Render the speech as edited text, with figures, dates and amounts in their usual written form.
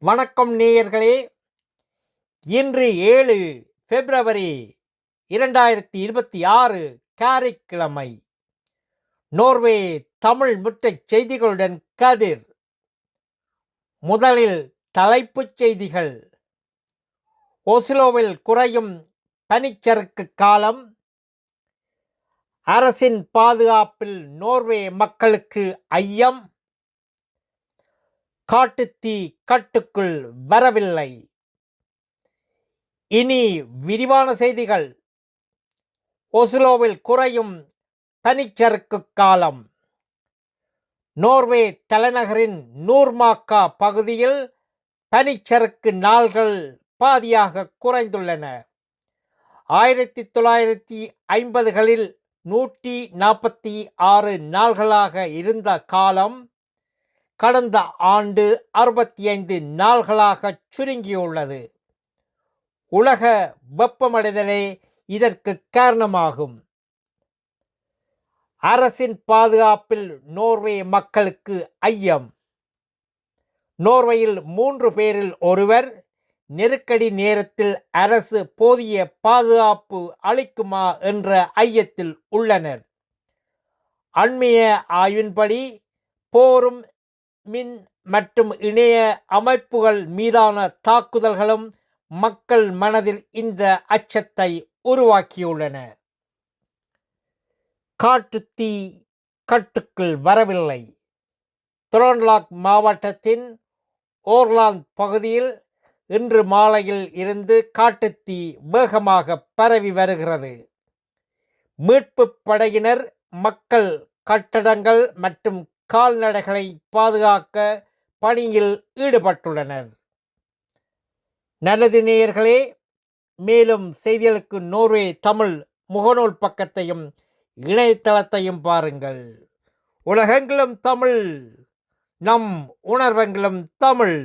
வணக்கம் நேயர்களே. இன்று 7 பிப்ரவரி 2026 காரைக்கிழமை. நோர்வே தமிழ் முற்றைச் செய்திகளுடன் கதிர். முதலில் தலைப்புச் செய்திகள். ஒஸ்லோவில் குறையும் பனிச்சறுக்கு காலம். அரசின் பாதுகாப்பில் நோர்வே மக்களுக்கு ஐயம். காட்டுத்தீ கட்டுக்குள் வரவில்லை. இனி விரிவான செய்திகள். ஒஸ்லோவில் குறையும் பனிச்சறுக்கு காலம். நோர்வே தலைநகரின் நூர்மாக்கா பகுதியில் பனிச்சறுக்கு நாள்கள் பாதியாக குறைந்துள்ளன. 1950களில் 146 நாள்களாக இருந்த காலம் கடந்த ஆண்டு 65 நாள்களாக சுருங்கியுள்ளது. உலக வெப்பமடைதலே இதற்கு காரணமாகும். அரசின் பாதுகாப்பில் நோர்வே மக்களுக்கு ஐயம். நோர்வேயில் 3 பேரில் ஒருவர் நெருக்கடி நேரத்தில் அரசு போதிய பாதுகாப்பு அளிக்குமா என்ற ஐயத்தில் உள்ளனர். அண்மைய ஆய்வின்படி போரும் மின் மற்றும் இணைய அமைப்புகள் மீதான தாக்குதல்களும் மக்கள் மனதில் இந்த அச்சத்தை உருவாக்கியுள்ளன. காட்டுத்தீ கட்டுக்குள் வரவில்லை. த்ரோன்லாக் மாவட்டத்தின் ஓர்லாந்து பகுதியில் இன்று மாலையில் இருந்து காட்டுத்தீ வேகமாக பரவி வருகிறது. மீட்புப் படையினர் மக்கள், கட்டடங்கள் மற்றும் கால்நடைகளை பாதுகாக்க பணியில் ஈடுபட்டுள்ளனர். நல்லது நேயர்களே, மேலும் செய்திகளுக்கு நோர்வே தமிழ் முகநூல் பக்கத்தையும் இணையதளத்தையும் பாருங்கள். உலகெங்கிலும் தமிழ், நம் உணர்வெங்கிலும் தமிழ்.